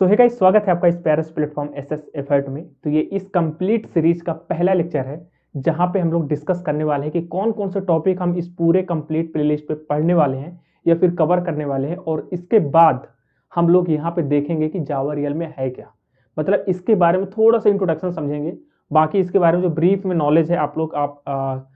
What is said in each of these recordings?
सो है गाइस, स्वागत है आपका इस प्यारे प्लेटफॉर्म एसएस एफर्ट में। तो ये इस कंप्लीट सीरीज का पहला लेक्चर है जहां पे हम लोग डिस्कस करने वाले हैं कि कौन कौन से टॉपिक हम इस पूरे कंप्लीट प्लेलिस्ट पे पढ़ने वाले हैं या फिर कवर करने वाले हैं। और इसके बाद हम लोग यहाँ पे देखेंगे कि जावा रियल में है क्या, मतलब इसके बारे में थोड़ा सा इंट्रोडक्शन समझेंगे। बाकी इसके बारे में जो ब्रीफ में नॉलेज है आप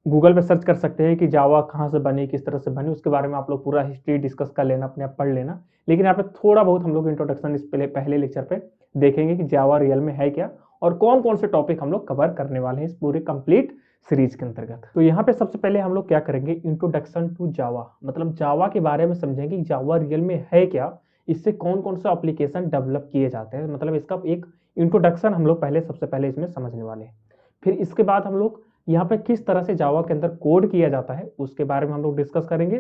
गूगल पे सर्च कर सकते हैं कि जावा कहाँ से बनी, किस तरह से बनी, उसके बारे में आप लोग पूरा हिस्ट्री डिस्कस कर लेना, अपने आप पढ़ लेना। लेकिन यहाँ पे थोड़ा बहुत हम लोग इंट्रोडक्शन इस पहले लेक्चर पे देखेंगे कि जावा रियल में है क्या और कौन कौन से टॉपिक हम लोग कवर करने वाले हैं इस पूरे कंप्लीट सीरीज के अंतर्गत। तो यहाँ पे सबसे पहले हम लोग क्या करेंगे, इंट्रोडक्शन टू जावा, मतलब जावा के बारे में समझेंगे कि जावा रियल में है क्या, इससे कौन कौन से एप्लीकेशन डेवलप किए जाते हैं, मतलब इसका एक इंट्रोडक्शन हम लोग सबसे पहले इसमें समझने वाले हैं। फिर इसके बाद हम लोग यहाँ पे किस तरह से जावा के अंदर कोड किया जाता है उसके बारे में हम लोग डिस्कस करेंगे।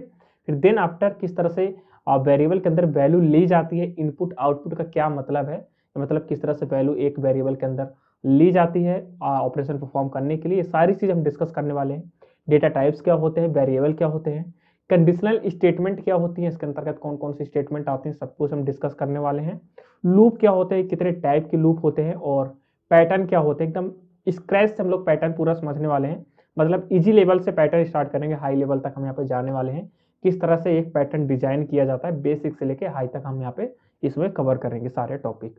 फिर देन आफ्टर किस तरह से वेरिएबल के अंदर वैल्यू ली जाती है, इनपुट आउटपुट का क्या मतलब है, मतलब किस तरह से वैल्यू एक वेरिएबल के अंदर ली जाती है ऑपरेशन परफॉर्म करने के लिए, ये सारी चीज हम डिस्कस करने वाले हैं। डेटा टाइप्स क्या होते हैं, वेरिएबल क्या होते हैं, कंडीशनल स्टेटमेंट क्या होती है, इसके अंतर्गत कौन कौन से स्टेटमेंट आते हैं, सब कुछ हम डिस्कस करने वाले हैं। लूप क्या होते हैं, कितने टाइप के लूप होते हैं, और पैटर्न क्या होते हैं, एकदम स्क्रैच से हम लोग पैटर्न पूरा समझने वाले हैं। मतलब इजी लेवल से पैटर्न स्टार्ट करेंगे, हाई लेवल तक हम यहाँ पे जाने वाले हैं। किस तरह से एक पैटर्न डिजाइन किया जाता है, बेसिक से लेके हाई तक हम यहाँ पे इसमें कवर करेंगे सारे टॉपिक।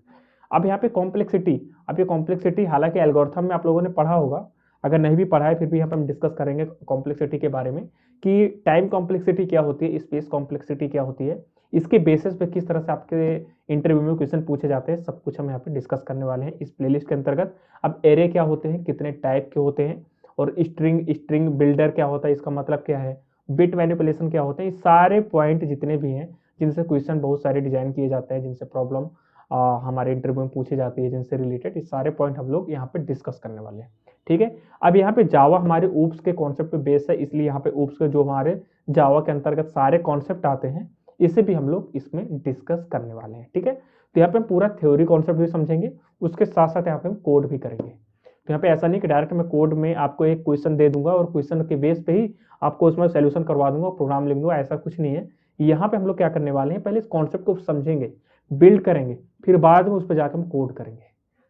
अब यहाँ पे कॉम्प्लेक्सिटी, अब ये कॉम्प्लेक्सिटी हालांकि एल्गोरिथम में आप लोगों ने पढ़ा होगा, अगर नहीं भी पढ़ा है फिर भी यहाँ पे हम डिस्कस करेंगे कॉम्प्लेक्सिटी के बारे में कि टाइम कॉम्प्लेक्सिटी क्या होती है, स्पेस कॉम्प्लेक्सिटी क्या होती है, इसके बेसिस पे किस तरह से आपके इंटरव्यू में क्वेश्चन पूछे जाते हैं, सब कुछ हम यहाँ पे डिस्कस करने वाले हैं इस प्लेलिस्ट के अंतर्गत। अब एरे क्या होते हैं, कितने टाइप के होते हैं, और स्ट्रिंग बिल्डर क्या होता है, इसका मतलब क्या है, बिट मैनिपुलेशन क्या होता है, ये सारे पॉइंट जितने भी हैं जिनसे क्वेश्चन बहुत सारे डिजाइन किए जाते हैं, जिनसे प्रॉब्लम हमारे इंटरव्यू में पूछी जाती है, जिनसे रिलेटेड ये सारे पॉइंट हम लोग यहाँ पे डिस्कस करने वाले हैं। ठीक है, अब यहाँ पे जावा हमारे ऊप्स के कॉन्सेप्ट पे बेस है, इसलिए यहाँ पे ऊप्स के जो हमारे जावा के अंतर्गत सारे कॉन्सेप्ट आते हैं इसे भी हम लोग इसमें डिस्कस करने वाले हैं। ठीक है, तो यहाँ पे हम पूरा थ्योरी कॉन्सेप्ट भी समझेंगे, उसके साथ साथ यहाँ पे हम कोड भी करेंगे। तो यहाँ पे ऐसा नहीं कि डायरेक्ट मैं कोड में आपको एक क्वेश्चन दे दूंगा और क्वेश्चन के बेस पे ही आपको उसमें सोल्यूशन करवा दूंगा, प्रोग्राम लिख दूंगा, ऐसा कुछ नहीं है। यहाँ पे हम लोग क्या करने वाले हैं, पहले इस कॉन्सेप्ट को समझेंगे, बिल्ड करेंगे, फिर बाद में उस पर जाकर हम कोड करेंगे,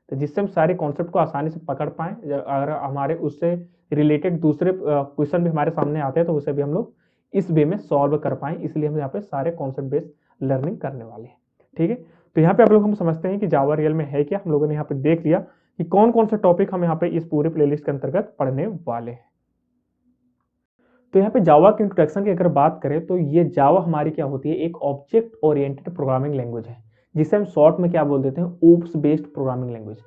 तो जिससे हम सारे कॉन्सेप्ट को आसानी से पकड़ पाएं। अगर हमारे उससे रिलेटेड दूसरे क्वेश्चन भी हमारे सामने आते हैं तो उसे भी हम लोग इस वे में सॉल्व कर पाएं, इसलिए हम यहाँ पे सारे कॉन्सेप्ट बेस्ड लर्निंग करने वाले हैं। ठीक है, तो यहाँ पे आप लोग हम समझते हैं कि जावा रियल में है क्या, हम लोगों ने यहाँ पे देख लिया कि कौन कौन से टॉपिक हम यहाँ पे इस पूरे प्लेलिस्ट के अंतर्गत पढ़ने वाले हैं। तो यहाँ पे जावा के इंट्रोडक्शन की अगर बात करें तो ये जावा हमारी क्या होती है, एक ऑब्जेक्ट ओरिएंटेड प्रोग्रामिंग लैंग्वेज है, जिसे हम शॉर्ट में क्या बोल देते हैं, ओप्स बेस्ड प्रोग्रामिंग लैंग्वेज।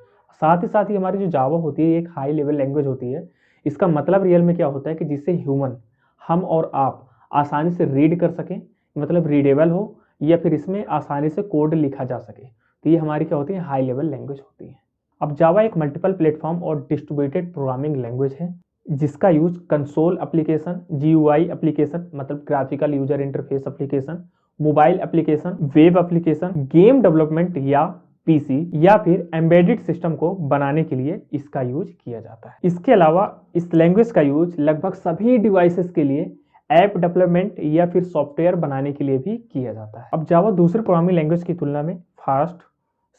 साथ ही हमारी जो जावा होती है एक हाई लेवल लैंग्वेज होती है। इसका मतलब रियल में क्या होता है कि जिसे ह्यूमन, हम और आप आसानी से रीड कर सकें, मतलब रीडेबल हो, या फिर इसमें आसानी से कोड लिखा जा सके, तो ये हमारी क्या होती है, हाई लेवल लैंग्वेज होती है। अब जावा एक मल्टीपल प्लेटफॉर्म और डिस्ट्रीब्यूटेड प्रोग्रामिंग लैंग्वेज है जिसका use console application, GUI application मतलब graphical user interface application, mobile application, web application, game development या पीसी या फिर एम्बेडेड सिस्टम को बनाने के लिए इसका यूज किया जाता है। इसके अलावा इस लैंग्वेज का यूज लगभग सभी डिवाइसेस के लिए ऐप डेवलपमेंट या फिर सॉफ्टवेयर बनाने के लिए भी किया जाता है। अब जावा दूसरे प्रोग्रामिंग लैंग्वेज की तुलना में फास्ट,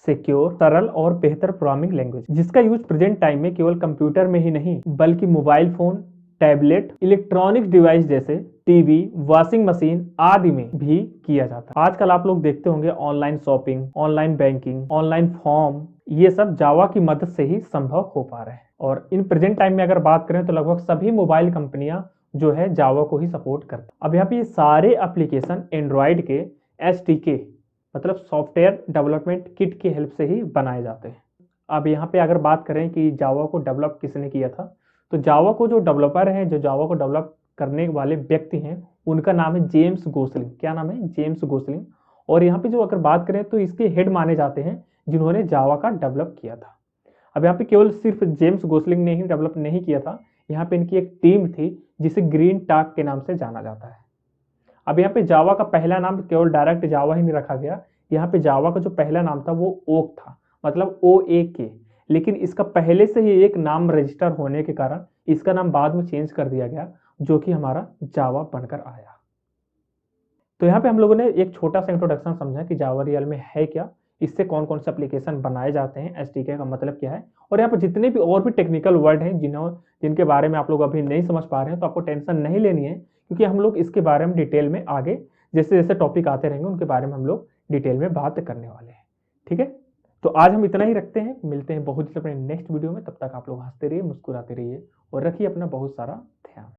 सिक्योर, सरल और बेहतर प्रोग्रामिंग लैंग्वेज, जिसका यूज प्रेजेंट टाइम में केवल कंप्यूटर में ही नहीं बल्कि mobile phone, tablet, electronics device जैसे टीवी, वॉशिंग मशीन आदि में भी किया जाता है। आजकल आप लोग देखते होंगे online shopping, online banking, online form, ये सब जावा की मदद से ही संभव हो पा रहे हैं। और इन प्रेजेंट टाइम में अगर बात करें तो लगभग सभी मोबाइल कंपनियां जो है जावा को ही सपोर्ट करती है। अब यहाँ पे ये सारे एप्लीकेशन एंड्रॉइड के एसडीके मतलब सॉफ्टवेयर डेवलपमेंट किट की हेल्प से ही बनाए जाते हैं। अब यहाँ पे अगर बात करें कि जावा को डेवलप किसने किया था, तो जावा को जो डेवलपर हैं, जो जावा को डेवलप करने वाले व्यक्ति हैं, उनका नाम है जेम्स गोसलिंग। क्या नाम है, जेम्स गोसलिंग। और यहाँ पे जो अगर बात करें तो इसके हेड माने जाते हैं जिन्होंने जावा का डेवलप किया था। अब यहाँ पे केवल सिर्फ जेम्स गोसलिंग ने ही डेवलप नहीं किया था, यहाँ पे इनकी एक टीम थी जिसे ग्रीन टाक के नाम से जाना जाता है। अब यहाँ पे जावा का पहला नाम केवल डायरेक्ट जावा ही नहीं रखा गया, यहाँ पे जावा का जो पहला नाम था वो ओक था, मतलब OAK, लेकिन इसका पहले से ही एक नाम रजिस्टर होने के कारण इसका नाम बाद में चेंज कर दिया गया, जो कि हमारा जावा बनकर आया। तो यहाँ पे हम लोगों ने एक छोटा सा इंट्रोडक्शन समझा कि जावा रियल में है क्या, इससे कौन कौन से एप्लीकेशन बनाए जाते हैं, एसडीके का मतलब क्या है, और यहाँ पर जितने भी और भी टेक्निकल वर्ड हैं जिनके बारे में आप लोग अभी नहीं समझ पा रहे हैं, तो आपको टेंशन नहीं लेनी है, क्योंकि हम लोग इसके बारे में डिटेल में आगे जैसे जैसे टॉपिक आते रहेंगे उनके बारे में हम लोग डिटेल में बात करने वाले हैं। ठीक है, तो आज हम इतना ही रखते हैं, मिलते हैं बहुत जल्द अपने नेक्स्ट वीडियो में। तब तक आप लोग हंसते रहिए, मुस्कुराते रहिए और रखिए अपना बहुत सारा ध्यान।